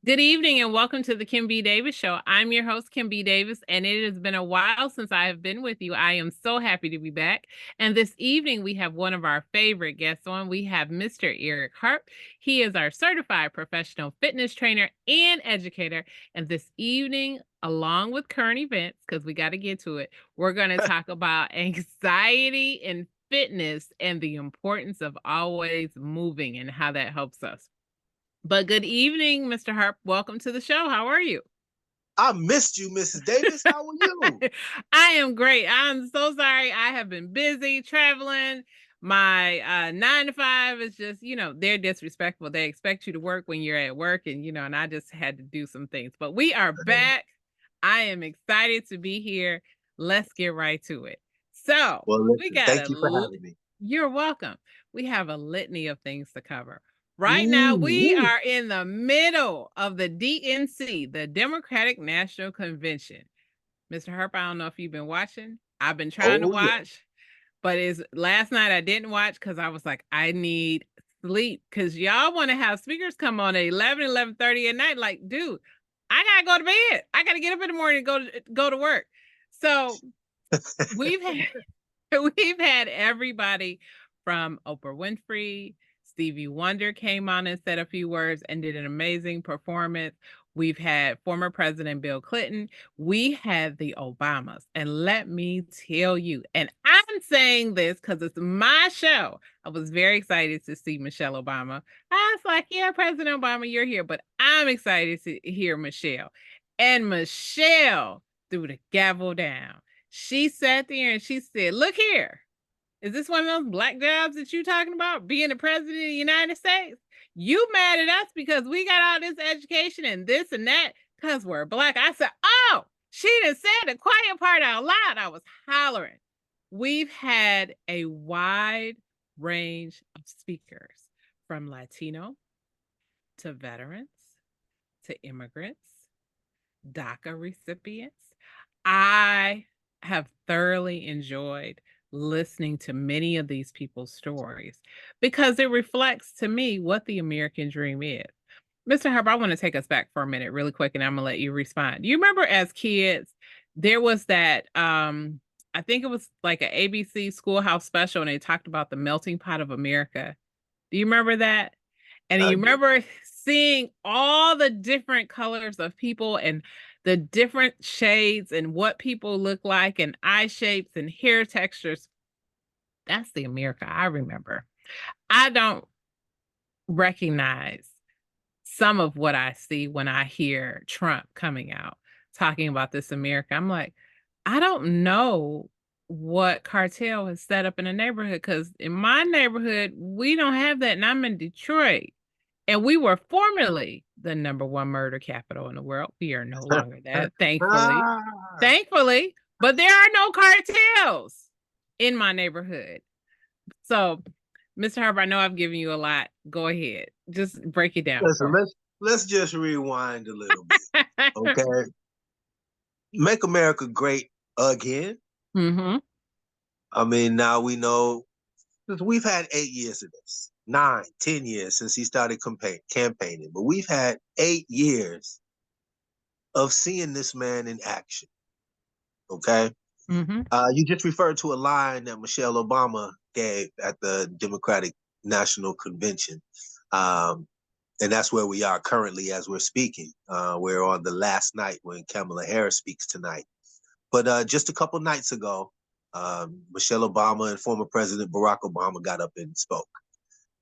Good evening and welcome to the Kim B. Davis Show. I'm your host, Kim B. Davis, and it has been a while since I have been with you. I am so happy to be back. And this evening, we have one of our favorite guests on. We have Mr. Eric Harp. He is our certified professional fitness trainer and educator. And this evening, along with current events, because we got to get to it, we're going to talk about anxiety in fitness and the importance of always moving and how that helps us. But good evening, Mr. Harp. Welcome to the show. How are you? I missed you, Mrs. Davis. How are you? I am great. I'm so sorry. I have been busy traveling. My 9 to 5 is just, they're disrespectful. They expect you to work when you're at work, and I just had to do some things. But we are back. I am excited to be here. Let's get right to it. So Well, we listen, got thank you for having me. You're welcome. We have a litany of things to cover. Right now, we Ooh. are in the middle of the DNC, the Democratic National Convention. Mr. Harp, I don't know if you've been watching. I've been trying to Oh, yeah. watch, but last night I didn't watch because I was like, I need sleep because y'all want to have speakers come on at 11:30 at night. Like, dude, I gotta go to bed. I gotta get up in the morning and go to work. So we've had we've had everybody from Oprah Winfrey. Stevie Wonder came on and said a few words and did an amazing performance. We've had former President Bill Clinton. We had the Obamas. And let me tell you, and I'm saying this because it's my show. I was very excited to see Michelle Obama. I was like, yeah, President Obama, you're here. But I'm excited to hear Michelle. And Michelle threw the gavel down. She sat there and she said, look here. Is this one of those black jobs that you talking about? Being the president of the United States? You mad at us because we got all this education and this and that because we're black. I said, oh, she done said the quiet part out loud. I was hollering. We've had a wide range of speakers from Latino to veterans to immigrants, DACA recipients. I have thoroughly enjoyed listening to many of these people's stories because it reflects to me what the American dream is. Mr. Harper, I want to take us back for a minute really quick and I'm gonna let you respond. You remember as kids, there was that I think it was like an ABC Schoolhouse special and they talked about the melting pot of America. Do you remember that? And I you do. remember seeing all the different colors of people and the different shades and what people look like and eye shapes and hair textures. That's the America I remember. I don't recognize some of what I see when I hear Trump coming out talking about this America. I'm like, I don't know what cartel has set up in a neighborhood because in my neighborhood, we don't have that. And I'm in Detroit. And we were formerly the number one murder capital in the world. We are no longer that, thankfully. Ah, Thankfully, but there are no cartels in my neighborhood. So, Mr. Harper, I know I've given you a lot. Go ahead. Just break it down listen, for let's just rewind a little bit, me. okay? Make America great again. Mm-hmm. I mean, now we know we've had 8 years of this, 9, 10 years since he started campaigning, but we've had 8 years of seeing this man in action. Okay. Mm-hmm. You just referred to a line that Michelle Obama gave at the Democratic National Convention. And that's where we are currently as we're speaking. We're on the last night when Kamala Harris speaks tonight. But just a couple nights ago, Michelle Obama and former President Barack Obama got up and spoke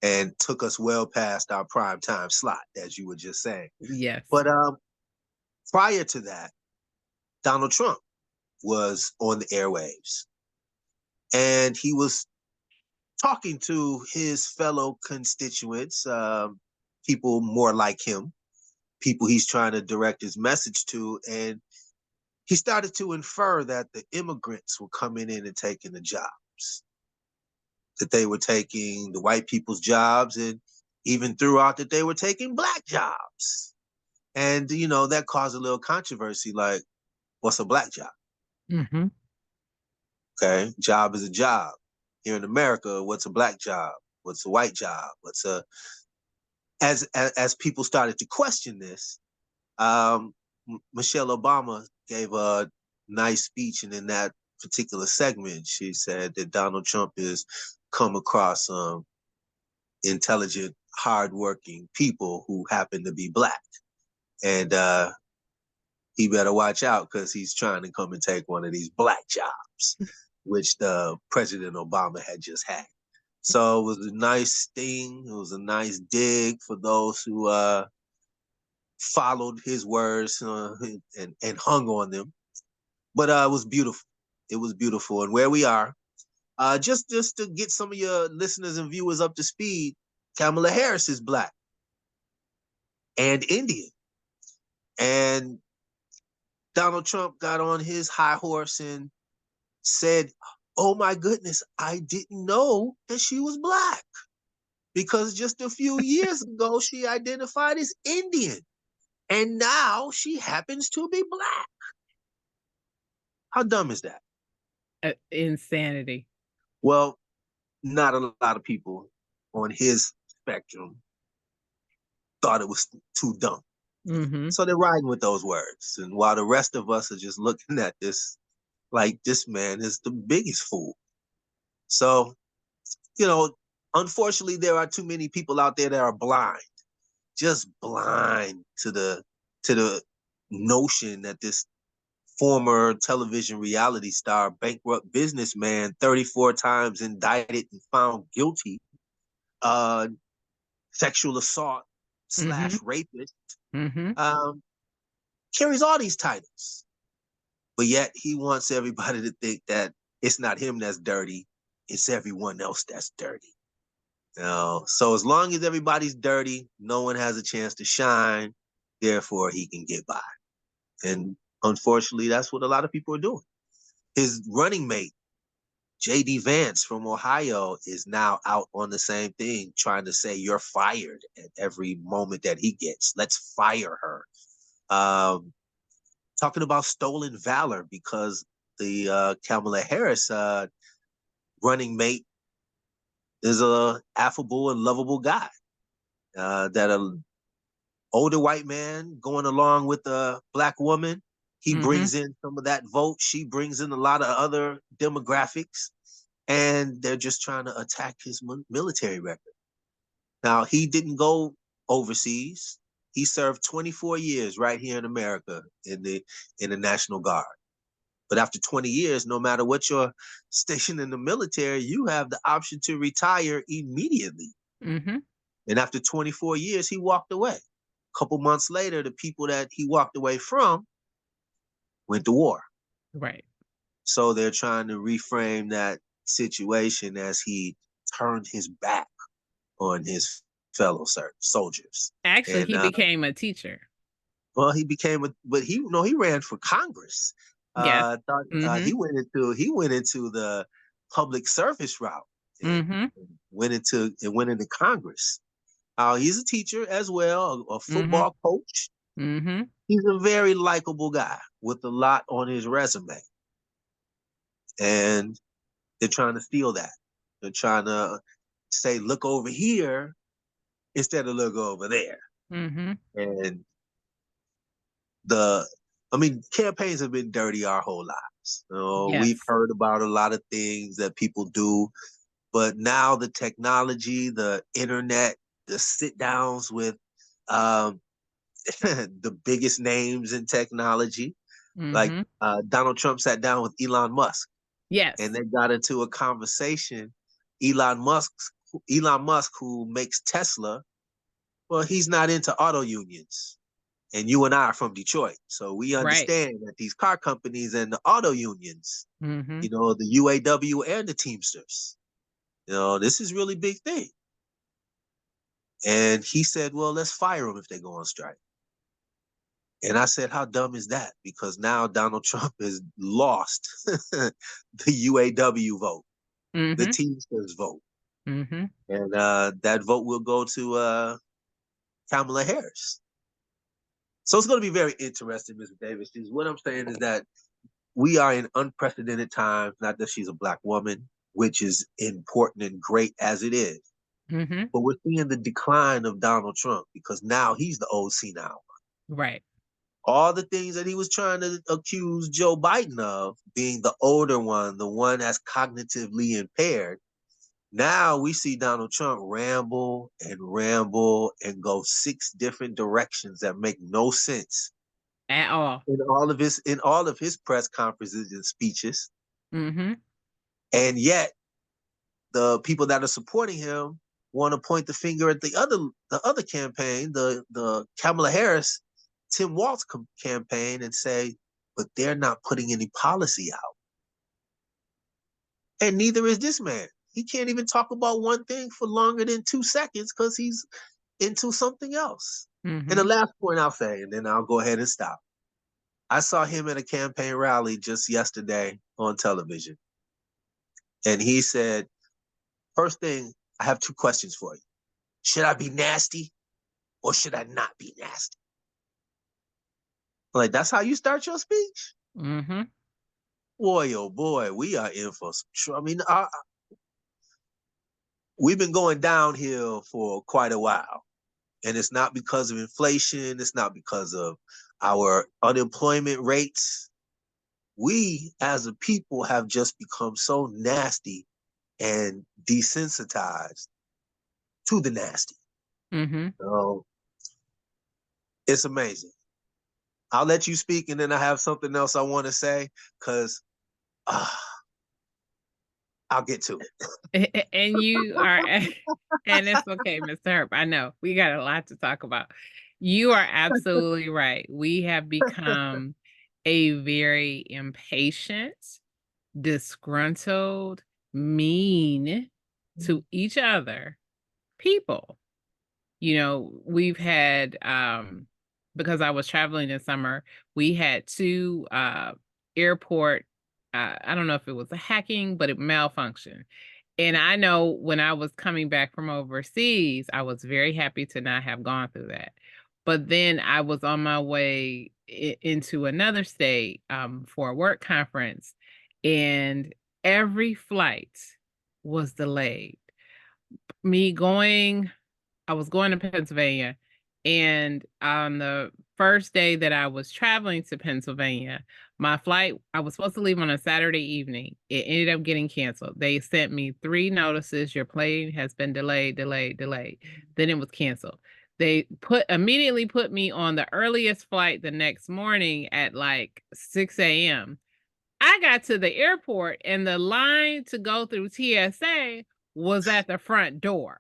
and took us well past our prime time slot, as you were just saying. Yes. But prior to that, Donald Trump was on the airwaves. And he was talking to his fellow constituents, people more like him, people he's trying to direct his message to. And he started to infer that the immigrants were coming in and taking the jobs, that they were taking the white people's jobs, and even threw out that they were taking black jobs. And, that caused a little controversy, like, what's a black job? Mm-hmm. Okay, job is a job. Here in America, what's a black job? What's a white job? as people started to question this, Michelle Obama gave a nice speech, and in that particular segment, she said that Donald Trump has come across intelligent, hardworking people who happen to be black, and he better watch out because he's trying to come and take one of these black jobs, which the President Obama had just had. So it was a nice sting. It was a nice dig for those who followed his words and hung on them. But it was beautiful. It was beautiful. And where we are, just to get some of your listeners and viewers up to speed, Kamala Harris is black and Indian. And Donald Trump got on his high horse and said, "Oh my goodness, I didn't know that she was black." Because just a few years ago, she identified as Indian. And now she happens to be black. How dumb is that? Insanity. Well, not a lot of people on his spectrum thought it was too dumb. Mm-hmm. So they're riding with those words. And while the rest of us are just looking at this like this man is the biggest fool. So, unfortunately, there are too many people out there that are blind, just blind to the notion that this former television reality star, bankrupt businessman, 34 times indicted and found guilty, sexual assault Mm-hmm. / rapist, Mm-hmm. carries all these titles. But yet he wants everybody to think that it's not him that's dirty, it's everyone else that's dirty. So as long as everybody's dirty, no one has a chance to shine, therefore he can get by. And unfortunately, that's what a lot of people are doing. His running mate, J.D. Vance from Ohio, is now out on the same thing, trying to say you're fired at every moment that he gets. Let's fire her. Talking about stolen valor because the Kamala Harris running mate is a affable and lovable guy. That a older white man going along with a black woman, he Mm-hmm. brings in some of that vote. She brings in a lot of other demographics, and they're just trying to attack his military record. Now, he didn't go overseas. He served 24 years right here in America in the National Guard. But after 20 years, no matter what your station in the military, you have the option to retire immediately. Mm-hmm. And after 24 years, he walked away. A couple months later, the people that he walked away from went to war. Right. So they're trying to reframe that situation as he turned his back on his fellow soldiers. Actually, And he became a teacher. well, he became but he ran for Congress. Yes. He went into the public service route and Mm-hmm. went into Congress. He's a teacher as well, a Mm-hmm. football coach. Mm-hmm. He's a very likable guy with a lot on his resume. And they're trying to steal that. They're trying to say, look over here instead of look over there. Mm-hmm. And campaigns have been dirty our whole lives. We've Yes. heard about a lot of things that people do, but now the technology, the internet, the sit downs with the biggest names in technology, like Mm-hmm. Donald Trump sat down with Elon Musk Yes. and they got into a conversation. Elon Musk, who makes Tesla, well, he's not into auto unions. And you and I are from Detroit. So we Right. understand that these car companies and the auto unions, Mm-hmm. the UAW and the Teamsters, this is really big thing. And he said, well, let's fire them if they go on strike. And I said, how dumb is that? Because now Donald Trump has lost the UAW vote, the Mm-hmm. Teamsters vote. Mm-hmm. And that vote will go to Kamala Harris. So it's going to be very interesting, Mr. Davis. What I'm saying is that we are in unprecedented times, not that she's a black woman, which is important and great as it is. Mm-hmm. But we're seeing the decline of Donald Trump because now he's the old senile. Right. All the things that he was trying to accuse Joe Biden of, being the older one, the one that's cognitively impaired. Now we see Donald Trump ramble and go 6 different directions that make no sense At all. in all of his press conferences and speeches. Mm-hmm. And yet the people that are supporting him want to point the finger at the other campaign, the Kamala Harris, Tim Walz campaign, and say, but they're not putting any policy out. And neither is this man. He can't even talk about one thing for longer than 2 seconds because he's into something else. Mm-hmm. And the last point I'll say, and then I'll go ahead and stop. I saw him at a campaign rally just yesterday on television. And he said, first thing, I have 2 questions for you. Should I be nasty or should I not be nasty? Like, that's how you start your speech? Mm-hmm. Boy, oh boy, we are in for some. I mean, we've been going downhill for quite a while. And it's not because of inflation. It's not because of our unemployment rates. We as a people have just become so nasty and desensitized to the nasty. Mm-hmm. So it's amazing. I'll let you speak, and then I have something else I want to say because I'll get to it. And you are, and it's okay, Mr. Harp. I know we got a lot to talk about. You are absolutely right. We have become a very impatient, disgruntled, mean to each other people. You know, we've had because I was traveling this summer, we had 2 airport I don't know if it was a hacking, but it malfunctioned. And I know when I was coming back from overseas, I was very happy to not have gone through that. But then I was on my way into another state for a work conference, and every flight was delayed. I was going to Pennsylvania, and on the first day that I was traveling to Pennsylvania, my flight, I was supposed to leave on a Saturday evening. It ended up getting canceled. They sent me 3 notices. Your plane has been delayed, delayed, delayed. Then it was canceled. They immediately put me on the earliest flight the next morning at like 6 a.m. I got to the airport and the line to go through TSA was at the front door.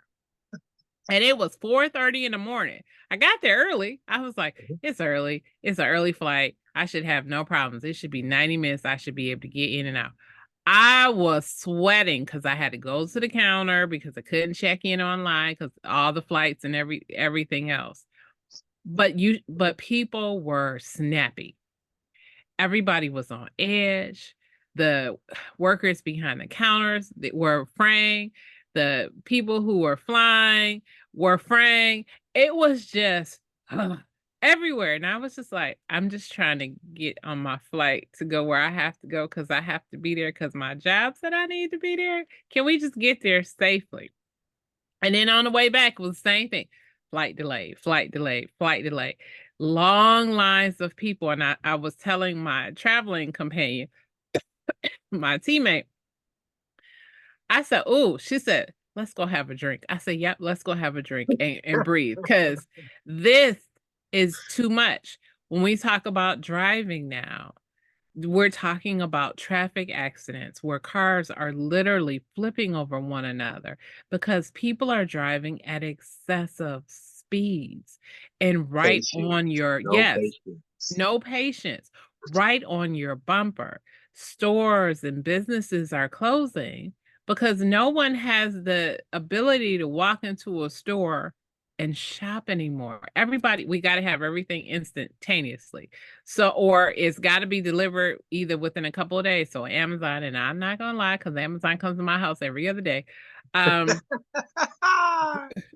And it was 4:30 in the morning. I got there early. I was like, it's early. It's an early flight. I should have no problems. It should be 90 minutes. I should be able to get in and out. I was sweating because I had to go to the counter because I couldn't check in online because all the flights and everything else. But people were snappy. Everybody was on edge. The workers behind the counters that were fraying. The people who were flying were fraying. It was just everywhere. And I was just like, I'm just trying to get on my flight to go where I have to go because I have to be there because my job said I need to be there. Can we just get there safely? And then on the way back, it was the same thing. Flight delayed, flight delayed, flight delayed. Long lines of people. And I was telling my traveling companion, my teammate, I said, oh, she said, let's go have a drink. I said, yep, let's go have a drink and breathe because this is too much. When we talk about driving now, we're talking about traffic accidents where cars are literally flipping over one another because people are driving at excessive speeds and right on your, yes, no patience, right on your bumper. Stores and businesses are closing because no one has the ability to walk into a store and shop anymore. Everybody, we got to have everything instantaneously. So, or it's got to be delivered either within a couple of days. So Amazon, and I'm not going to lie, because Amazon comes to my house every other day.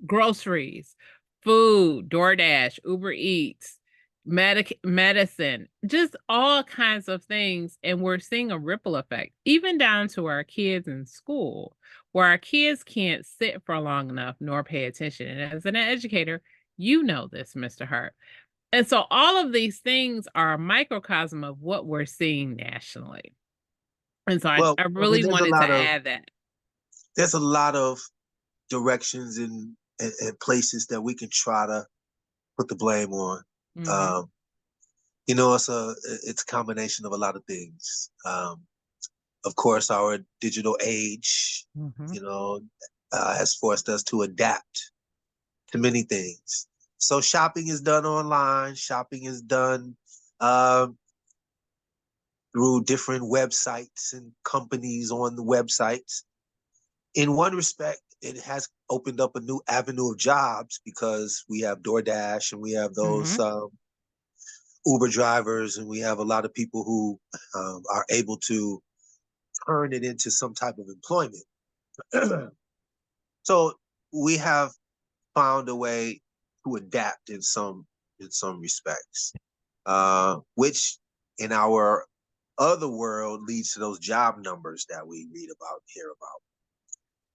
Groceries, food, DoorDash, Uber Eats, medicine, just all kinds of things. And we're seeing a ripple effect, even down to our kids in school, where our kids can't sit for long enough nor pay attention. And as an educator, you know this, Mr. Hart. And so all of these things are a microcosm of what we're seeing nationally. And so Well, I I mean, really wanted to add that. there's a lot of directions and places that we can try to put the blame on. Mhm, Um, you know, it's a combination of a lot of things. Of course, our digital age, mhm, you know, has forced us to adapt to many things. So shopping is done online. Shopping is done um, through different websites and companies on the websites. In one respect, it has opened up a new avenue of jobs because we have DoorDash and we have those mhm. Uber drivers, and we have a lot of people who are able to turn it into some type of employment. So we have found a way to adapt in some respects, which in our other world leads to those job numbers that we read about and hear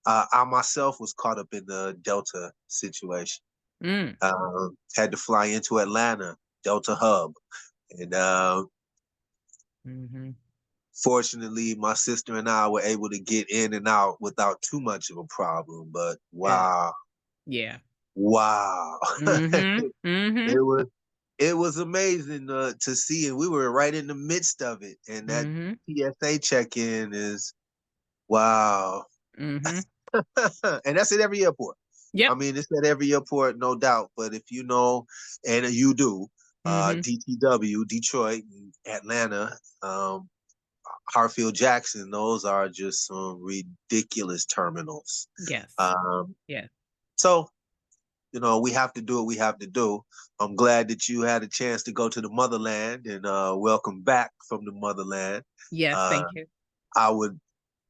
about. I myself was caught up in the Delta situation. Mm, Had to fly into Atlanta, Delta Hub, and mhm. fortunately, my sister and I were able to get in and out without too much of a problem. But Good. wow, Yeah. wow, Mhm, mhm, it was it was amazing to see, and we were right in the midst of it. And that mhm, TSA check-in is wow, mhm. and that's at every airport. I Yep. mean, it's at every airport, no doubt. But if you know, and you do, Mhm. DTW, Detroit, Atlanta, Hartfield Jackson, those are just some ridiculous terminals. Yes. Um, Yes. so, you know, we have to do what we have to do. I'm glad that you had a chance to go to the motherland and welcome back from the motherland. Yes, Uh, thank you. I would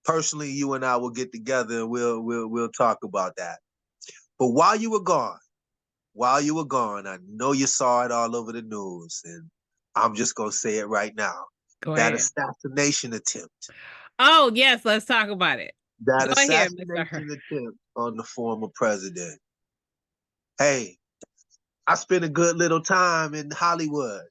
personally, you and I will get together and we'll talk about that. But while you were gone, I know you saw it all over the news, and I'm just gonna say it right now. Go That ahead. assassination attempt Oh, yes, let's talk about it. that Go ahead, Mr. Hurt. assassination attempt on the former president. Hey, I spent a good little time in Hollywood.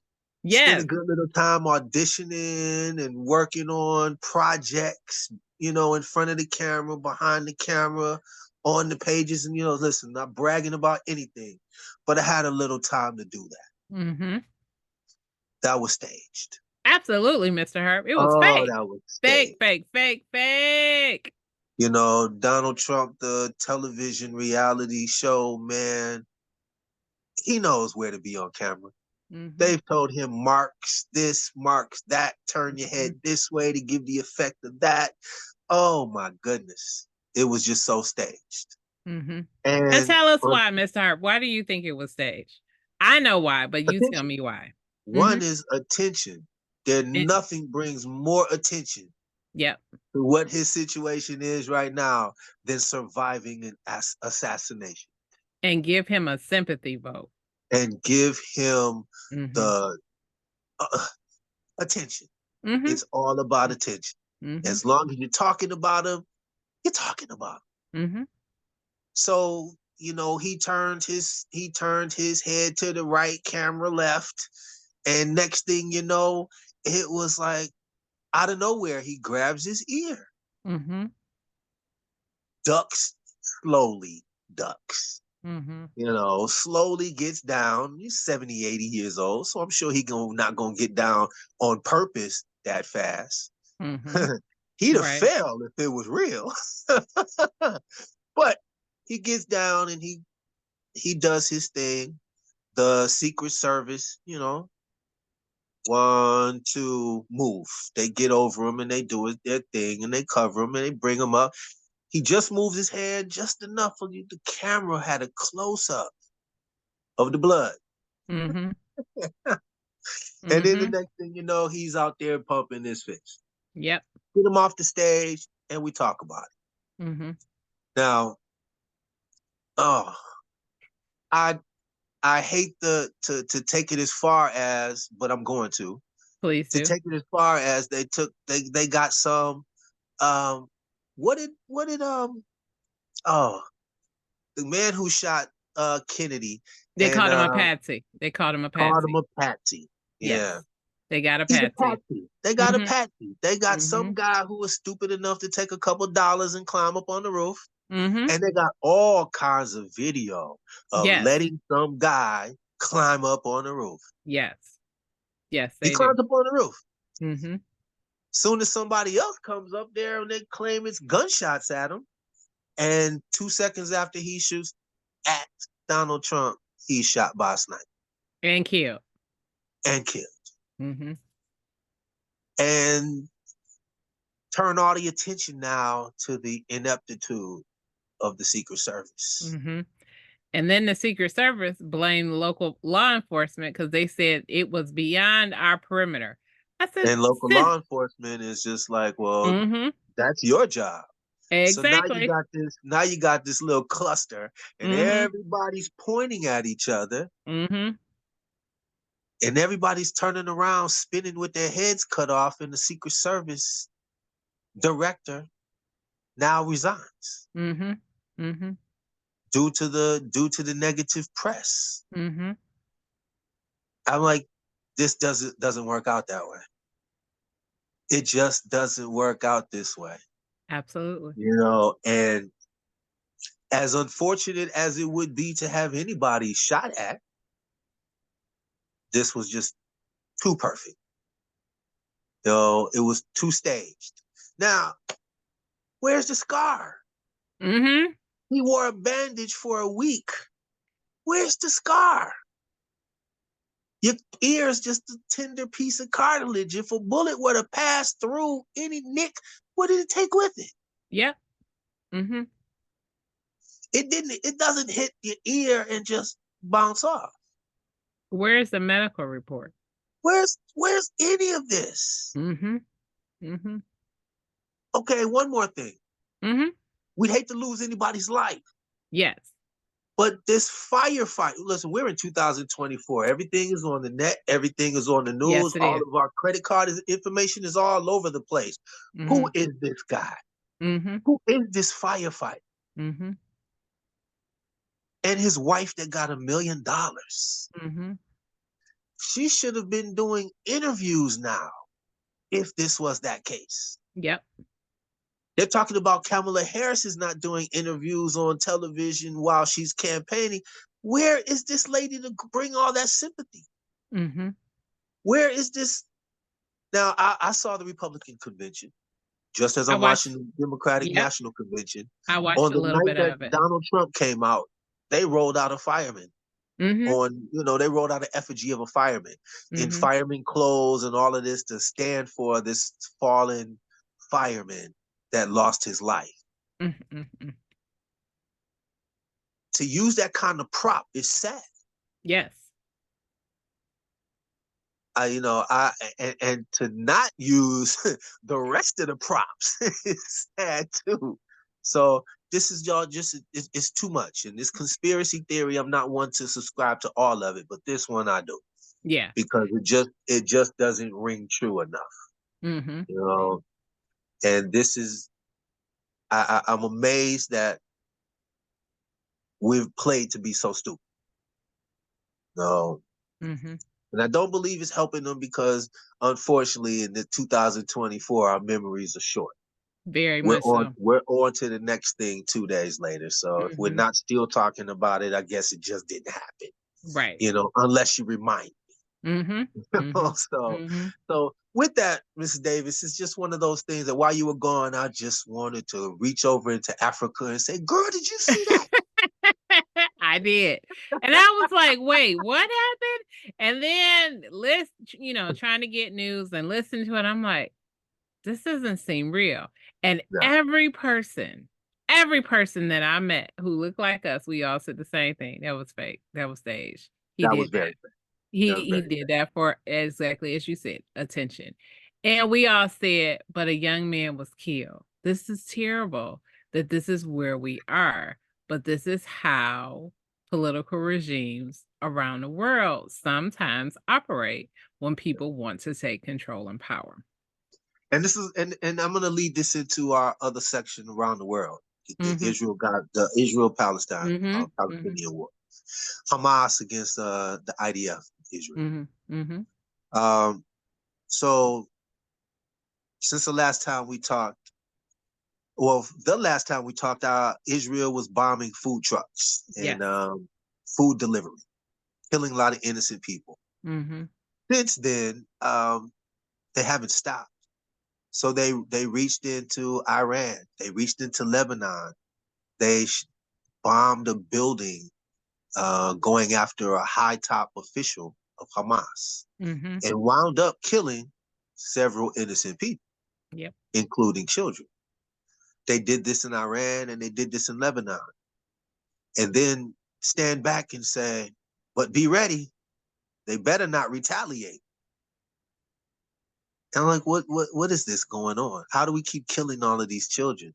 Spent a Yes. good little time auditioning and working on projects, you know, in front of the camera, behind the camera, on the pages. And, you know, listen, not bragging about anything, but I had a little time to do that. Mhm. That was staged. Absolutely, Mr. Hurt. It was Oh, fake. that was Fake, staged. fake, fake, fake. You know, Donald Trump, the television reality show, man, he knows where to be on camera. Mhm, They've told him marks this, marks that, turn your mhm, head this way to give the effect of that. Oh my goodness. It was just so staged. mhm. And And tell us why, Mr. Hart. Why do you think it was staged? I know why, but you tell attention. me why. Mhm. One is attention. There And nothing brings more attention yep, to what his situation is right now than surviving an assassination and give him a sympathy vote. and give him Mhm, the uh, attention. mhm, It's all about attention. mhm, As long as you're talking about him, you're talking about him. mhm, So, you know, he turned his head to the right, camera left, and next thing you know, it was like out of nowhere, he grabs his ear, mhm, ducks slowly, ducks. mhm, You know, slowly gets down. He's 70, 80 years old, so I'm sure not gonna get down on purpose that fast. mhm. He'd have Right. fell if it was real. But he gets down and he does his thing. The Secret Service, you know, one, two, move. They get over him and they do their thing and they cover him and they bring him up. He just moves his hand just enough for you. The camera had a close up of the blood. Mhm, And then the mhm. next thing you know, he's out there pumping his fist. Yep. Get him off the stage and we talk about it. Mhm. Now, oh, I I hate to take it as far as, but I'm going Please to do. take it as far as they got some um what did oh, the man who shot Kennedy They and called him a patsy. They called him a called him patsy. a patsy. Yeah. Yes. They got a He's a patsy. patsy. They got a Mm-hmm. patsy. They got some Mm-hmm. guy who was stupid enough to take a couple dollars and climb up on the roof. Mm-hmm. And they got all kinds of video of Yes. letting some guy climb up on the roof. Yes. Yes, He they do. climbs up on the roof. Mm-hmm. Soon as somebody else comes up there and they claim it's gunshots at him, and 2 seconds after he shoots at Donald Trump, he's shot by a sniper And killed. and killed. Mm-hmm. And turn all the attention now to the ineptitude of the Secret Service. Mm-hmm. And then the Secret Service blamed local law enforcement because they said it was beyond our perimeter. I said, And local law enforcement is just like, well, mm-hmm. that's your job. So Exactly. now you got this little cluster, and Mm-hmm. everybody's pointing at each other, Mm-hmm. and everybody's turning around, spinning with their heads cut off, and the Secret Service director now resigns Mm-hmm. Mm-hmm. due to the negative press. Mm-hmm. I'm like, this doesn't work out that way. It just doesn't work out this way. Absolutely. And as unfortunate as it would be to have anybody shot at, this was just too perfect. It was too staged. Now, where's the scar? Mm-hmm. He wore a bandage for a week. Where's the scar? Your ear is just a tender piece of cartilage. If a bullet were to pass through any nick, what did it take with it? Yeah. Mm-hmm. It doesn't hit your ear and just bounce off. Where's the medical report? Where's any of this? Mm-hmm. Mm-hmm. Okay, one more thing. Mm-hmm. We'd hate to lose anybody's life. Yes. But this firefight, listen, we're in 2024. Everything is on the net. Everything is on the news. Yes, it all is. of our credit card information is all over the place. Mm-hmm. Who is this guy? Mm-hmm. Who is this firefighter? Mm-hmm. And his wife that got $1 million. Mm-hmm. She should have been doing interviews now if this was that case. Yep. They're talking about Kamala Harris is not doing interviews on television while she's campaigning. Where is this lady to bring all that sympathy? Mm-hmm. Where is this? Now, I saw the Republican convention, just as I'm watching the Democratic National Convention. I watched On a the little night bit that of it. Donald Trump came out, they rolled out a fireman. Mm-hmm. They rolled out an effigy of a fireman in Mm-hmm. fireman clothes and all of this to stand for this fallen fireman that lost his life. Mm-hmm. Mm-hmm. To use that kind of prop is sad. Yes. And to not use the rest of the props is sad too. So this is it's too much. And this conspiracy theory, I'm not one to subscribe to all of it, but this one I do. Yeah. Because it just doesn't ring true enough. Mm-hmm. And this is I'm amazed that we've played to be so stupid. Mm-hmm. And I don't believe it's helping them because, unfortunately, in the 2024, our memories are short. Very much so. We're on to the next thing 2 days later. So if we're not still talking about it, I guess it just didn't happen. Right. Unless you remind me. Mm-hmm. So with that, Mrs. Davis, it's just one of those things that while you were gone, I just wanted to reach over into Africa and say, girl, did you see that? I did. And I was like, wait, what happened? And then trying to get news and listen to it. I'm like, this doesn't seem real. And every person that I met who looked like us, we all said the same thing. That was fake. That was staged. He did that. He did that for exactly as you said, attention. And we all said, but a young man was killed. This is terrible that this is where we are. But this is how political regimes around the world sometimes operate when people want to take control and power. And this is and I'm going to lead this into our other section around the world. The Israel-Palestine Palestinian war. Hamas against the IDF, Israel. So since the last time we talked, Israel was bombing food trucks and food delivery, killing a lot of innocent people. Since then, they haven't stopped. So they reached into Iran. They reached into Lebanon. They bombed a building going after a high-top official of Hamas and wound up killing several innocent people, including children. They did this in Iran and they did this in Lebanon. And then stand back and say, but be ready. They better not retaliate. And I'm like, what is this going on? How do we keep killing all of these children?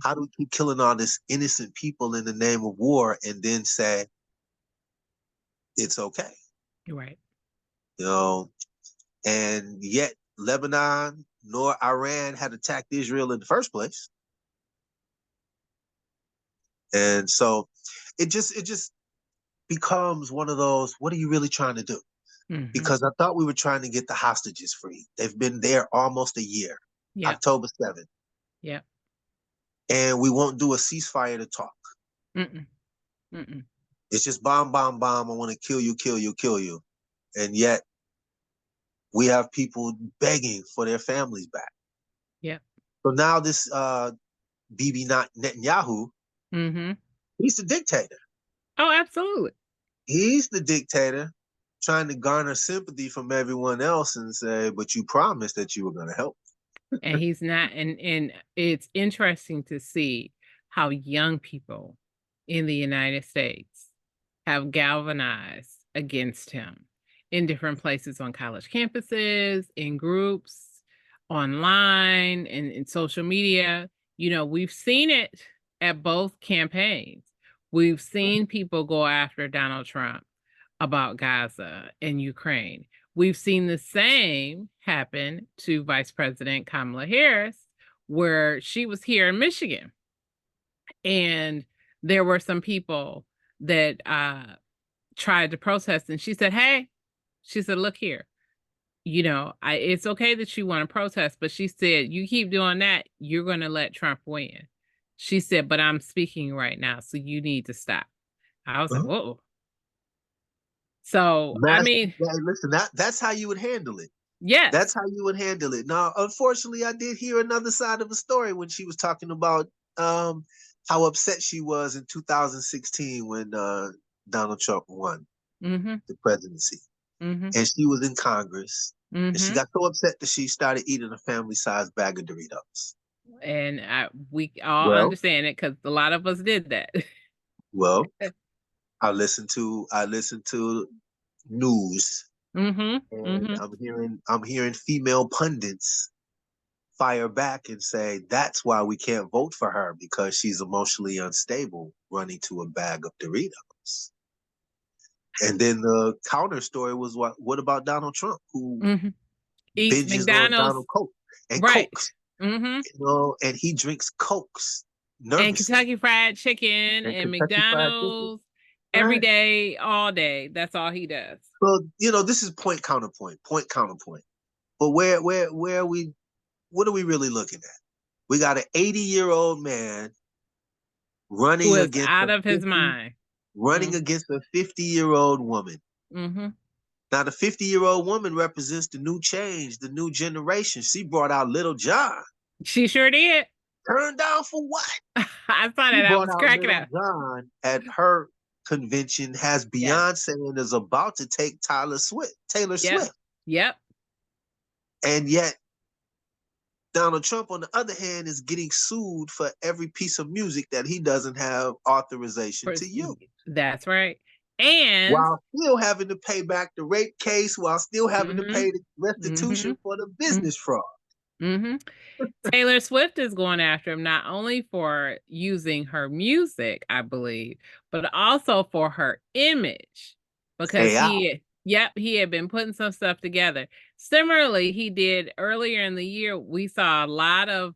How do we keep killing all these innocent people in the name of war and then say it's okay? Right. You know, and yet Lebanon nor Iran had attacked Israel in the first place. And so it just becomes one of those, what are you really trying to do? Because I thought we were trying to get the hostages free. They've been there almost a year, October 7th. Yeah. And we won't do a ceasefire to talk. It's just bomb, bomb, bomb. I want to kill you, kill you, kill you. And yet we have people begging for their families back. Yeah. So now this Bibi Netanyahu, he's the dictator. Oh, absolutely. He's the dictator trying to garner sympathy from everyone else and say, but you promised that you were going to help. And he's not. And it's interesting to see how young people in the United States have galvanized against him in different places on college campuses, in groups, online, and in social media. You know, we've seen it at both campaigns. We've seen people go after Donald Trump about Gaza and Ukraine. We've seen the same happen to Vice President Kamala Harris, where she was here in Michigan. And there were some people that tried to protest, and she said, hey, she said, look here, you know, it's okay that you want to protest, but she said, you keep doing that, you're going to let Trump win. She said, but I'm speaking right now, so you need to stop. I was like, whoa. So, I mean, listen, that's how you would handle it. Yes. That's how you would handle it. Now, unfortunately, I did hear another side of the story when she was talking about how upset she was in 2016 when Donald Trump won the presidency. And she was in Congress. And she got so upset that she started eating a family-sized bag of Doritos. And we all understand it because a lot of us did that. Well, I listened to news, and I'm hearing female pundits fire back and say that's why we can't vote for her, because she's emotionally unstable running to a bag of Doritos. And then the counter story was what about Donald Trump, who eats binges McDonald's on Donald Coke and Cokes, you know, and he drinks Cokes nervously. And Kentucky Fried Chicken and McDonald's every day, all day. That's all he does. Well, you know, this is point counterpoint. But where are we? What are we really looking at? We got an 80-year-old man running against out of his mind, running against a 50-year-old woman. Now, the 50-year-old woman represents the new change, the new generation. She brought out Little John. She sure did. Turned down for what? I thought it. I was cracking up. John at her convention has Beyonce and is about to take Taylor Swift. Yep. And yet, Donald Trump, on the other hand, is getting sued for every piece of music that he doesn't have authorization to use. That's right. And while still having to pay back the rape case, while still having to pay the restitution for the business fraud. Taylor Swift is going after him not only for using her music, I believe, but also for her image, because he had been putting some stuff together. Similarly, he did earlier in the year, we saw a lot of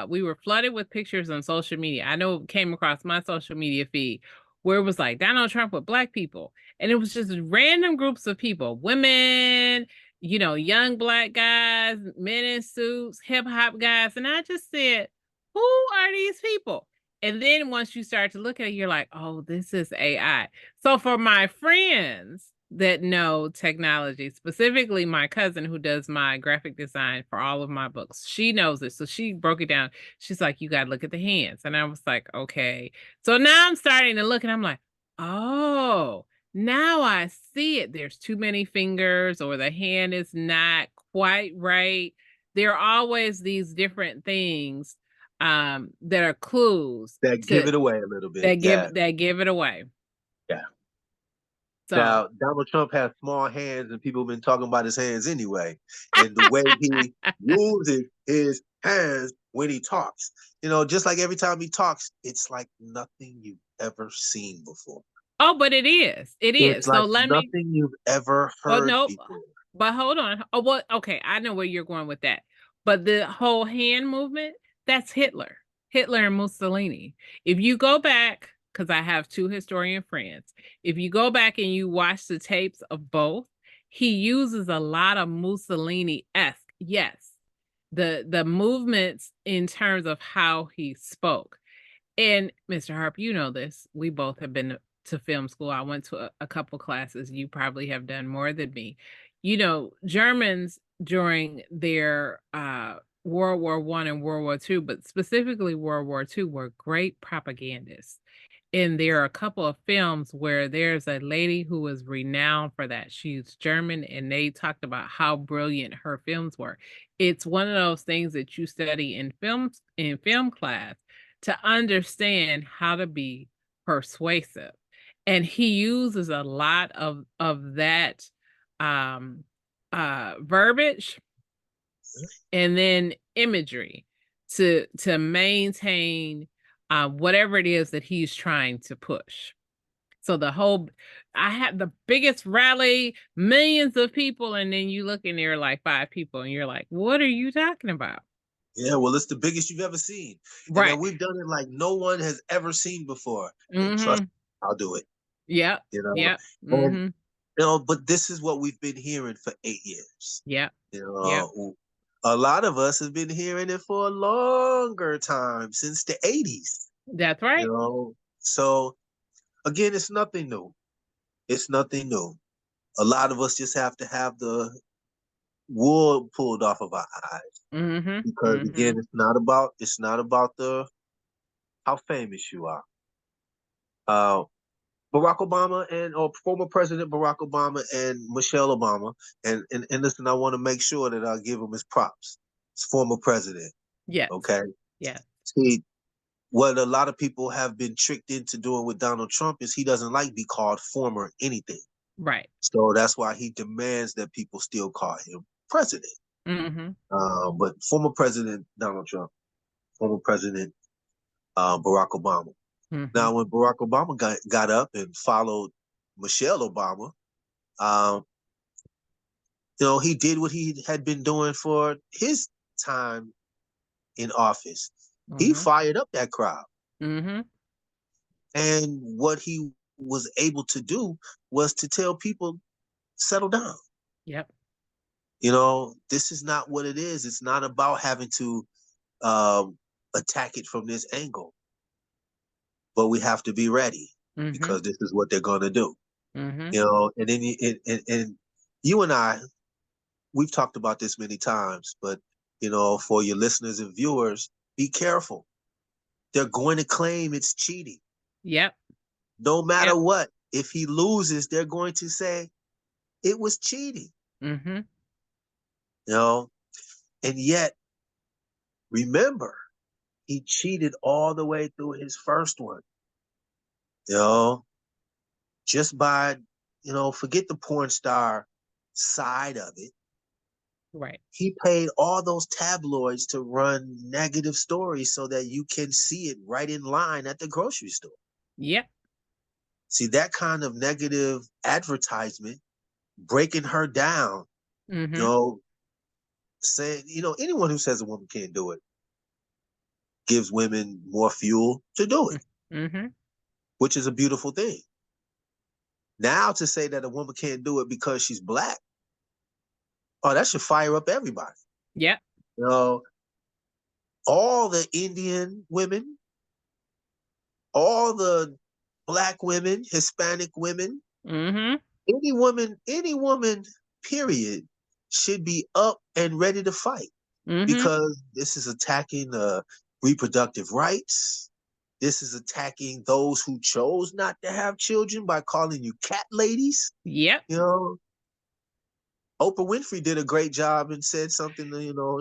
we were flooded with pictures on social media. I know it came across my social media feed where it was like Donald Trump with black people. And it was just random groups of people, women, you know, young black guys, men in suits, hip hop guys. And I just said, who are these people? And then once you start to look at it, you're like, oh, this is AI. So for my friends that know technology, specifically my cousin who does my graphic design for all of my books, she knows it. So she broke it down. She's like, you got to look at the hands. And I was like, okay. So now I'm starting to look and I'm like, oh, now I see it. There's too many fingers or the hand is not quite right. There are always these different things that are clues That give it away a little bit. that give it away. Yeah. So Now, Donald Trump has small hands, and people have been talking about his hands anyway, and the way he uses his hands when he talks. You know, just like every time he talks, it's like nothing you've ever seen before. oh, but it is. It It's is. So like let me nothing you've ever oh heard no, before. but hold on. Oh, well, okay, I know where you're going with that. But the whole hand movement, that's Hitler. Hitler and Mussolini. If you go back, because I have two historian friends, if you go back and you watch the tapes of both, he uses a lot of Mussolini-esque, yes, the movements in terms of how he spoke. And Mr. Harp, you know this. We both have been to film school. I went to a couple classes. You probably have done more than me. You know, Germans during their World War I and World War II, but specifically World War II, were great propagandists. And there are a couple of films where there's a lady who was renowned for that. She's German, and they talked about how brilliant her films were. It's one of those things that you study in film class to understand how to be persuasive. And he uses a lot of that verbiage and then imagery to maintain whatever it is that he's trying to push. So the whole, I had the biggest rally, millions of people, and then you look in there like 5 people, and you're like, what are you talking about? Yeah, well, it's the biggest you've ever seen. And Right. then we've done it like no one has ever seen before. And trust Mm-hmm. me, I'll do it. Yep. You know, Yep. and Mm-hmm. you know, but this is what we've been hearing for 8 years. Yep. You Yep. know, a lot of us have been hearing it for a longer time, since the 80s. That's You right. know, so again, it's nothing new. It's nothing new. A lot of us just have to have the wool pulled off of our eyes, Mm-hmm. because Mm-hmm. again, it's not about the how famous you are. Uh, Barack Obama and or former President Barack Obama and Michelle Obama, and listen, I want to make sure that I give him his props. It's former president. Yes. Okay. Yes. See, what a lot of people have been tricked into doing with Donald Trump is he doesn't like to be called former anything. Right. So that's why he demands that people still call him president. Mm-hmm. But former President Donald Trump, former President Barack Obama. Mm-hmm. Now, when Barack Obama got up and followed Michelle Obama, um, you know, he did what he had been doing for his time in office. He Mm-hmm. fired up that crowd. Mm-hmm. And what he was able to do was to tell people, settle down. Yep. You know, this is not what it is. It's not about having to attack it from this angle, but we have to be ready, Mm-hmm. because this is what they're going to do. Mm-hmm. You know, and then and you and I, we've talked about this many times, but you know, for your listeners and viewers, be careful. They're going to claim it's cheating. Yep. No matter Yep. what, if he loses, they're going to say it was cheating. Mm-hmm. You know, and yet remember, he cheated all the way through his first one. You know, just by, you know, forget the porn star side of it. Right. He paid all those tabloids to run negative stories so that you can see it right in line at the grocery store. Yep. See, that kind of negative advertisement, breaking her down, you Mm-hmm. know, saying, anyone who says a woman can't do it gives women more fuel to do it, Mm-hmm. which is a beautiful thing. Now to say that a woman can't do it because she's black, oh, that should fire up everybody. Yep. All the Indian women, all the black women, Hispanic women, Mm-hmm. any woman, period, should be up and ready to fight, Mm-hmm. because this is attacking reproductive rights. This is attacking those who chose not to have children by calling you cat ladies. Yep. Oprah Winfrey did a great job and said something,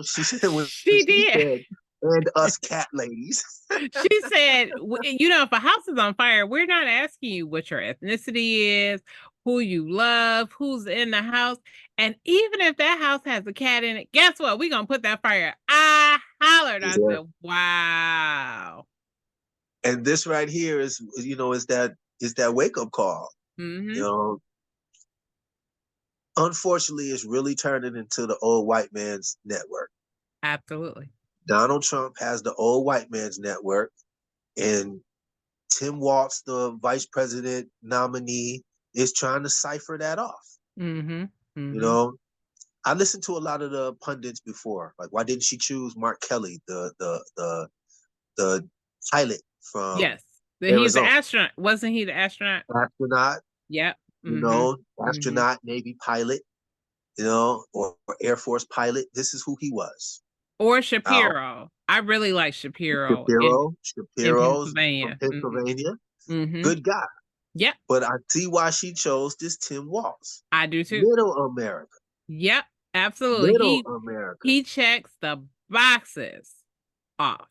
she said when She she did. said, and us cat ladies. She said, if a house is on fire, we're not asking you what your ethnicity is, who you love, who's in the house. And even if that house has a cat in it, guess what? We're going to put that fire. I hollered. I said, wow. And this right here is that wake up call. Mm-hmm. Unfortunately, it's really turning into the old white man's network. Absolutely. Donald Trump has the old white man's network, and Tim Walz, the vice president nominee, is trying to cipher that off. Mm-hmm. Mm-hmm. I listened to a lot of the pundits before, like, why didn't she choose Mark Kelly, the pilot from Yes. He's the Arizona? astronaut. Wasn't he the astronaut? Astronaut, Yep. Mm-hmm. astronaut, Navy pilot, or Air Force pilot. This is who he was. Or Shapiro. I really like Shapiro in Shapiro's from Pennsylvania. Pennsylvania. Mm-hmm. Good guy. Yep. But I see why she chose this Tim Walz. I do too. Middle America. Yep. Absolutely. Middle America. He checks the boxes off.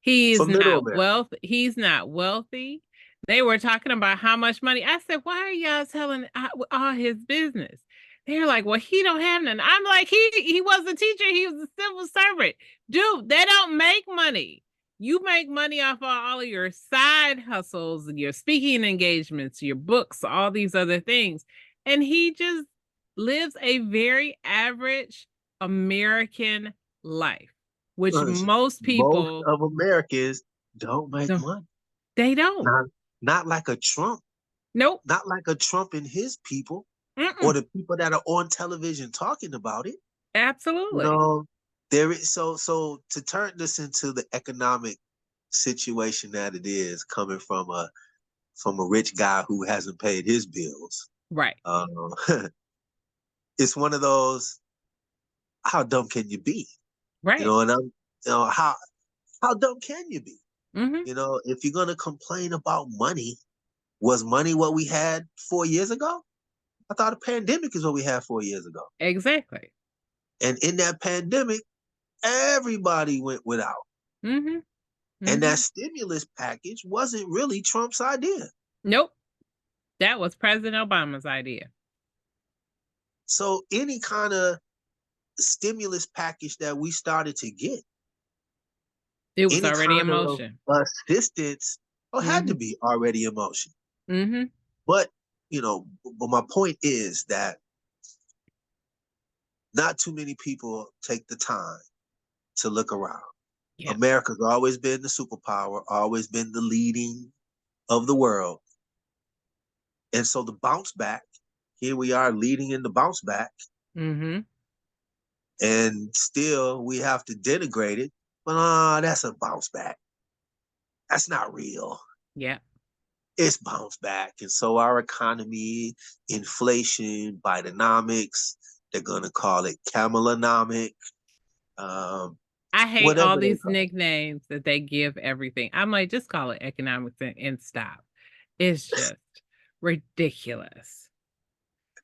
He's For middle not America. wealthy. He's not wealthy. They were talking about how much money. I said, why are y'all telling all his business? They're like, well, he don't have none. I'm like, he was a teacher. He was a civil servant. Dude, they don't make money. You make money off of all of your side hustles and your speaking engagements, your books, all these other things. And he just lives a very average American life, which most people, most of Americans don't make money. They don't. Not like a Trump. Nope. Not like a Trump and his people. Or the people that are on television talking about it. Absolutely. There is so to turn this into the economic situation that it is, coming from a rich guy who hasn't paid his bills. Right. It's one of those, how dumb can you be? Right. And how dumb can you be? Mm-hmm. If you're gonna complain about money, was money what we had 4 years ago? I thought a pandemic is what we had 4 years ago. Exactly. And in that pandemic, everybody went without. Mm-hmm. Mm-hmm. And that stimulus package wasn't really Trump's idea. Nope. That was President Obama's idea. So any kind of stimulus package that we started to get, it was already in motion. Assistance had to be already in motion. Mm-hmm. But but my point is that not too many people take the time to look around. Yeah. America's always been the superpower, always been the leading of the world. And so the bounce back, here we are leading in the bounce back. Mm-hmm. And still we have to denigrate it. But that's a bounce back. That's not real. Yeah. It's bounced back. And so our economy, inflation, Bidenomics, they're going to call it Kamalanomic. I hate all these nicknames that they give everything. I'm like, just call it economics and stop. It's just ridiculous.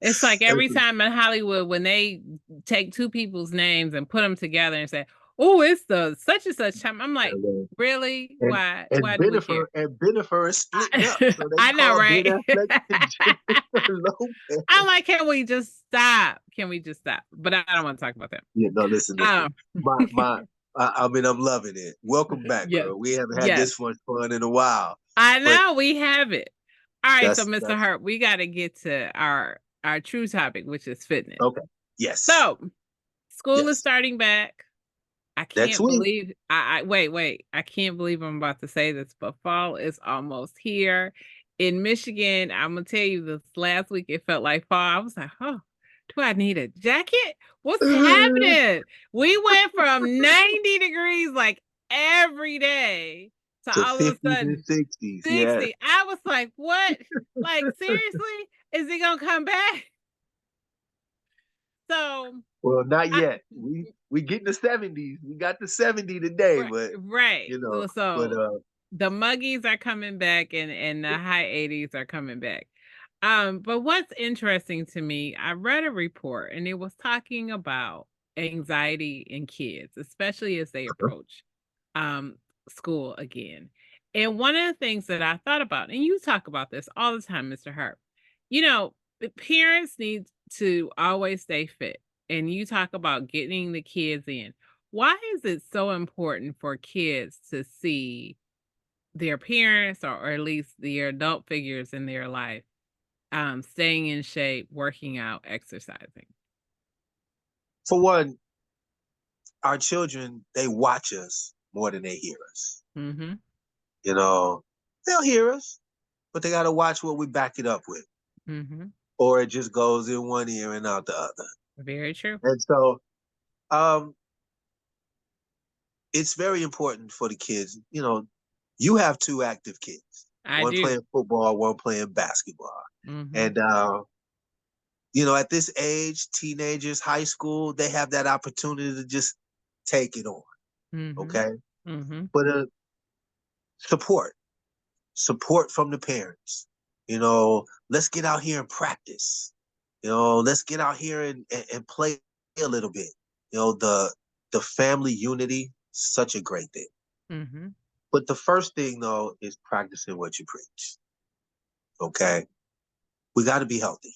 It's like every time in Hollywood, when they take two people's names and put them together and say, oh, it's the such and such time. I'm like, really? Why? Why do we care? And Bennifer is splitting up. So I know, right? I'm like, can we just stop? Can we just stop? But I don't want to talk about that. Yeah, no, listen. I'm loving it. Welcome back, girl. We haven't had this much fun in a while. I know, we have it. All right, so Mr. Harp, we got to get to our true topic, which is fitness. Okay. Yes. So School is Yes. starting back. I Next can't week. believe wait. I can't believe I'm about to say this, but fall is almost here. In Michigan, I'm gonna tell you this last week it felt like fall. I was like, oh, do I need a jacket? What's happening? We went from 90 degrees like every day to To all of a 50s and sudden 60s. Yes. 60. I was like, what? Like, seriously? Is he gonna come back? So Well, not I yet. We getting the 70s. We got the 70 today, right, but right. you know, So but the muggies are coming back and the high 80s are coming back. But what's interesting to me, I read a report and it was talking about anxiety in kids, especially as they approach um school again. And one of the things that I thought about, and you talk about this all the time, Mr. Harp, you know, the parents need to always stay fit. And you talk about getting the kids in. Why is it so important for kids to see their parents or at least their adult figures in their life staying in shape, working out, exercising? for one, our children, they watch us more than they hear us. Mhm. You know, they'll hear us, but they got to watch what we back it up with, Mhm. or it just goes in one ear and out the other. Very true. And so, um, it's very important for the kids. You know, you have two active kids, I one do. playing football, one playing basketball. Mhm. And, you know, at this age, teenagers, high school, they have that opportunity to just take it on. Mhm. Okay. Mhm. But support, support from the parents. You know, let's get out here and practice. You know, let's get out here and play a little bit. You know, the family unity, such a great thing. Mhm. But the first thing though is practicing what you preach. Okay. We got to be healthy.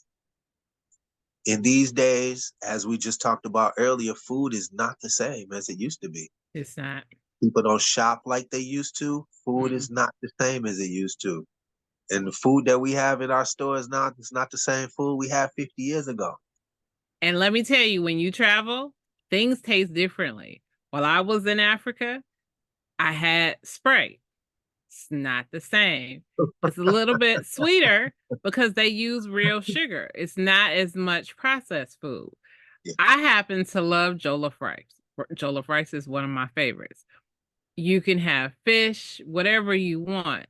In these days, as we just talked about earlier, food is not the same as it used to be. It's not. People don't shop like they used to. Food Mm-mm. is not the same as it used to. And the food that we have in our stores now is not the same food we had 50 years ago. And let me tell you, when you travel, things taste differently. While I was in Africa, I had Sprite. It's not the same. It's a little bit sweeter because they use real sugar. It's not as much processed food. Yeah. I happen to love jollof rice. Jollof rice is one of my favorites. You can have fish, whatever you want.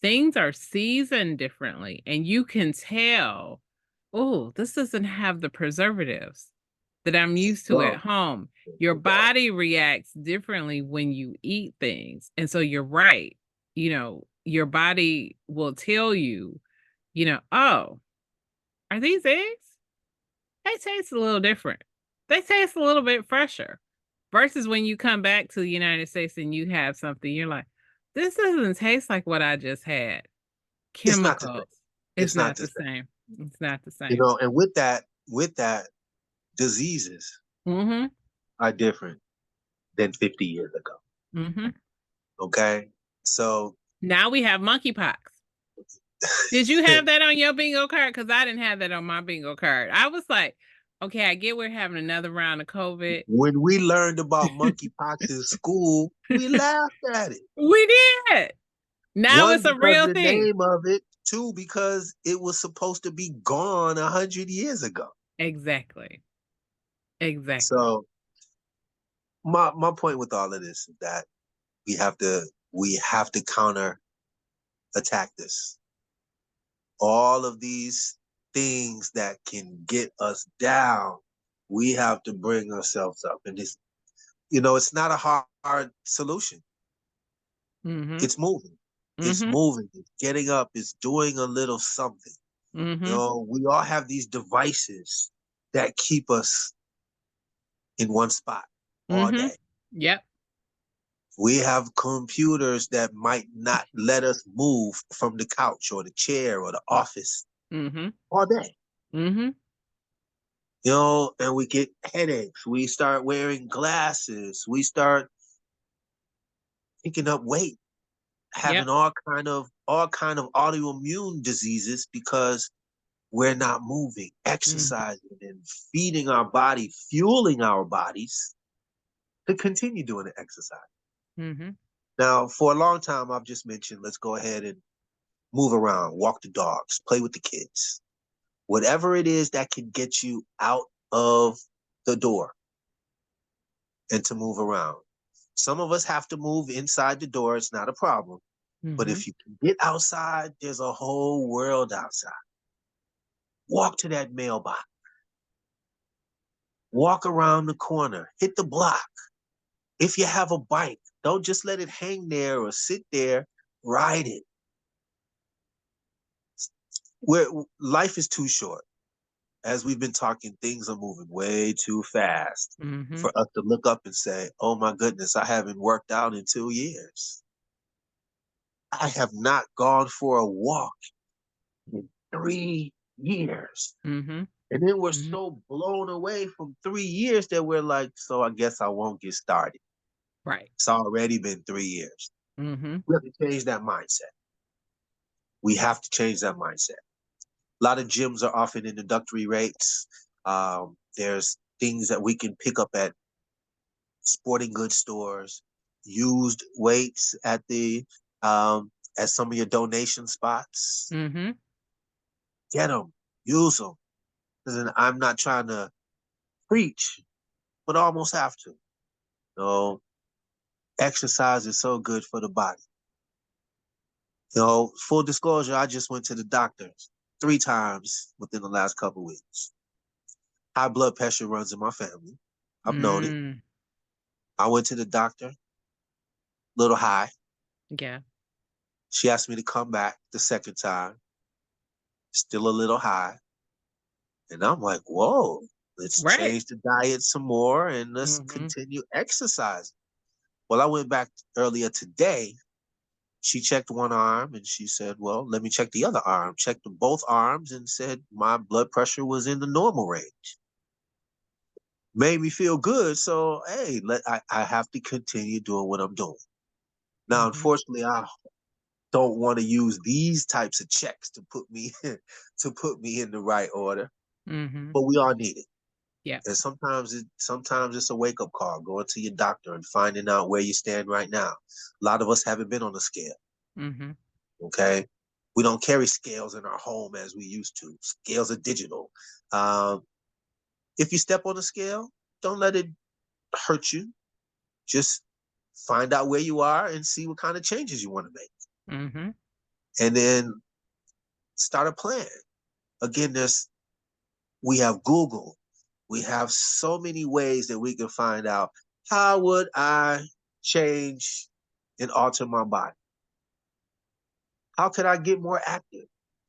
Things are seasoned differently, and you can tell, oh, this doesn't have the preservatives that I'm used to at Go. home. Your Go. body reacts differently when you eat things. And so you're right. Your body will tell you, oh, are these eggs? They taste a little different. They taste a little bit fresher versus when you come back to the United States and you have something, you're like, this doesn't taste like what I just had. It's not the same. Chemicals. It's It's not not the the same. same. It's not the You same. know, and with that, diseases Mhm. are different than 50 years ago. Mhm. Okay. So Now we have monkeypox. Did you have that on your bingo card? Because I didn't have that on my bingo card. I was like, okay, I get we're having another round of COVID. when we learned about monkeypox in school, we laughed at it. We did. Now One, it's a because real the thing. name of it. Two, because it was supposed to be gone 100 years ago. Exactly. Exactly. So my point with all of this is that we have to counter attack this. All of these things that can get us down, we have to bring ourselves up. And it's not a hard solution. Mhm. It's moving. It's Mhm. moving. It's getting up. It's doing a little something. Mhm. We all have these devices that keep us in one spot all Mhm. day. Yep. We have computers that might not let us move from the couch or the chair or the office Mhm. all day. Mhm. And we get headaches. We start wearing glasses. We start picking up weight, Yep. having all kind of autoimmune diseases because we're not moving, Mm. exercising, and feeding our body, fueling our bodies to continue doing the exercise. Mm-hmm. Now, for a long time, I've just mentioned, let's go ahead and move around, walk the dogs, play with the kids. Whatever it is that can get you out of the door and to move around. Some of us have to move inside the door. It's not a problem. But Mm-hmm. if you can get outside, there's a whole world outside. Walk to that mailbox. Walk around the corner. Hit the block. If you have a bike, don't just let it hang there or sit there. Ride it. Life is too short. As we've been talking, things are moving way too fast Mm-hmm. for us to look up and say, oh my goodness, I haven't worked out in 2 years. I have not gone for a walk in 3 years. Mm-hmm. And then we're Mm-hmm. so blown away from 3 years that we're like, so I guess I won't get started. Right. It's already been 3 years. Mm-hmm. We have to change that mindset. We have to change that mindset. A lot of gyms are offering introductory rates. There's things that we can pick up at sporting goods stores, used weights at at some of your donation spots. Mm-hmm. Get them, use them. Listen, I'm not trying to preach, but almost have to. Exercise is so good for the body. Full disclosure, I just went to the doctor 3 times within the last couple of weeks. High blood pressure runs in my family. I've known it. Mm. I went to the doctor, little high. Yeah. She asked me to come back the second time, still a little high. And I'm like, whoa, let's Right. change the diet some more and let's Mm-hmm. continue exercising. Well, I went back earlier today. She checked one arm and she said, well, let me check the other arm. Checked both arms and said my blood pressure was in the normal range. Made me feel good. So, hey, I have to continue doing what I'm doing. Now, Mm-hmm. unfortunately, I don't want to use these types of checks to put me in the right order, Mm-hmm. but we all need it. Yeah. And sometimes it's a wake up call, going to your doctor and finding out where you stand right now. A lot of us haven't been on a scale. Mm-hmm. Okay, we don't carry scales in our home as we used to. Scales are digital. Um, if you step on a scale, don't let it hurt you. Just find out where you are and see what kind of changes you want to make, Mm-hmm. and then start a plan. Again, we have Google. We have so many ways that we can find out how would I change and alter my body. How could I get more active?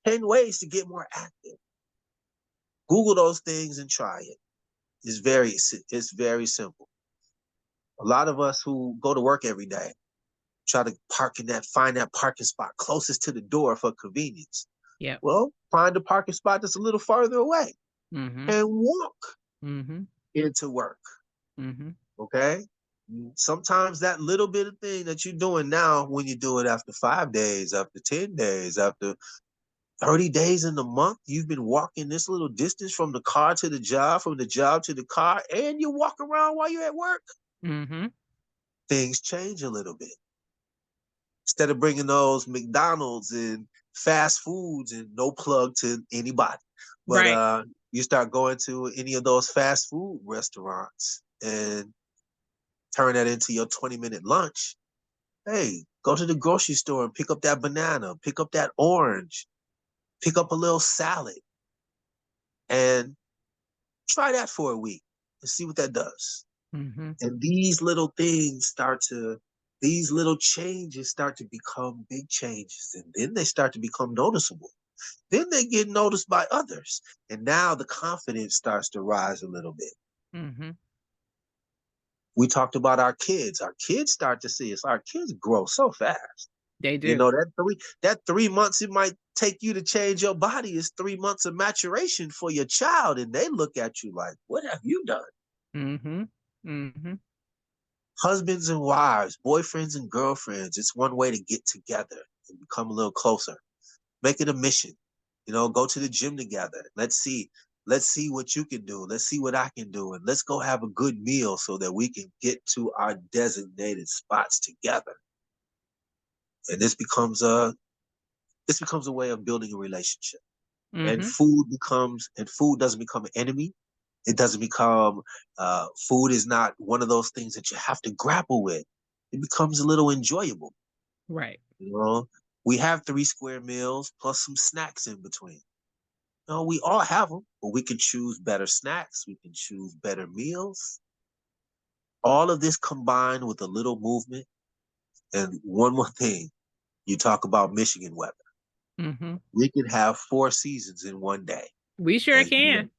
10 ways to get more active. Google those things and try it. It's very simple. A lot of us who go to work every day try to find that parking spot closest to the door for convenience. Yep. Well, find a parking spot that's a little farther away Mm-hmm. and walk Mm-hmm. into work. Mm-hmm. Okay. Sometimes that little bit of thing that you're doing now, when you do it after 5 days, after 10 days, after 30 days in the month, you've been walking this little distance from the car to the job, from the job to the car, and you walk around while you're at work. Mm-hmm. Things change a little bit. Instead of bringing those McDonald's and fast foods, and no plug to anybody, but Right. you start going to any of those fast food restaurants and turn that into your 20-minute lunch. Hey, go to the grocery store and pick up that banana, pick up that orange, pick up a little salad, and try that for a week and see what that does. Mm-hmm. And these little changes start to become big changes. And then they start to become noticeable. Then they get noticed by others. And now the confidence starts to rise a little bit. Mm-hmm. We talked about our kids. Our kids start to see us. Our kids grow so fast. They do. That 3 months it might take you to change your body is 3 months of maturation for your child. And they look at you like, what have you done? Mm-hmm. Mm-hmm. Husbands and wives, boyfriends and girlfriends, it's one way to get together and become a little closer. Make it a mission. Go to the gym together. Let's see. Let's see what you can do. Let's see what I can do. And let's go have a good meal so that we can get to our designated spots together. And this becomes a way of building a relationship. And Mm-hmm. food doesn't become an enemy. It doesn't become food is not one of those things that you have to grapple with. It becomes a little enjoyable. Right. You know, we have 3 square meals plus some snacks in between. No, we all have them, but we can choose better snacks. We can choose better meals. All of this combined with a little movement. And one more thing, you talk about Michigan weather. Mm-hmm. We can have 4 seasons in one day. We sure As you know. can.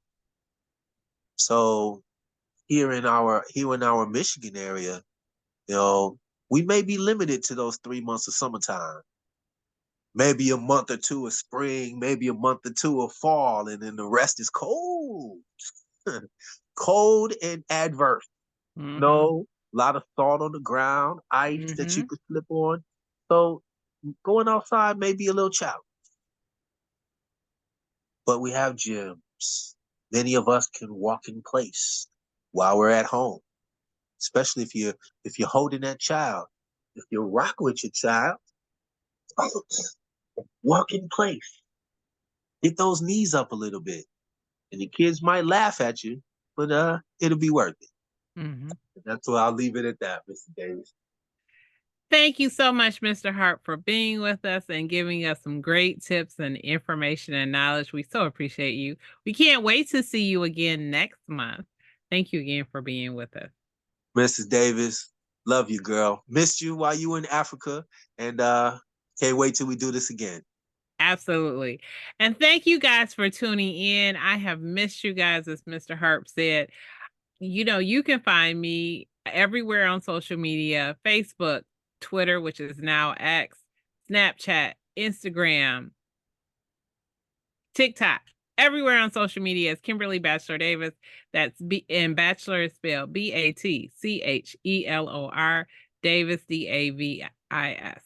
So here in our Michigan area, you know, we may be limited to those 3 months of summertime. Maybe a month or two of spring, maybe a month or two of fall, and then the rest is cold. Cold and adverse. Mm-hmm. No, a lot of salt on the ground, ice that Mm-hmm. you could slip on. So going outside may be a little challenge. But we have gyms. Many of us can walk in place while we're at home, especially if you're holding that child. If you're rocking with your child, walk in place. Get those knees up a little bit. And the kids might laugh at you, but it'll be worth it. Mm-hmm. That's why I'll leave it at that, Mr. Davis. Thank you so much, Mr. Harp, for being with us and giving us some great tips and information and knowledge. We so appreciate you. We can't wait to see you again next month. Thank you again for being with us. Mrs. Davis, love you, girl. Missed you while you were in Africa, and can't wait till we do this again. Absolutely. And thank you guys for tuning in. I have missed you guys, as Mr. Harp said. You can find me everywhere on social media: Facebook, Twitter, which is now X, Snapchat, Instagram, TikTok, everywhere on social media is Kimberly Bachelor Davis. That's and Bachelor is spelled BATCHELOR, Davis, DAVIS.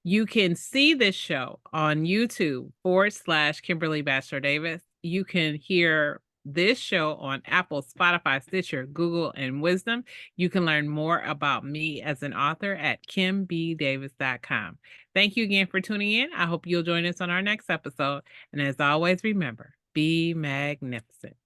You can see this show on YouTube/Kimberly Bachelor Davis. You can hear this show on Apple, Spotify, Stitcher, Google, and Wisdom. You can learn more about me as an author at kimbdavis.com. Thank you again for tuning in. I hope you'll join us on our next episode. And as always, remember, be magnificent.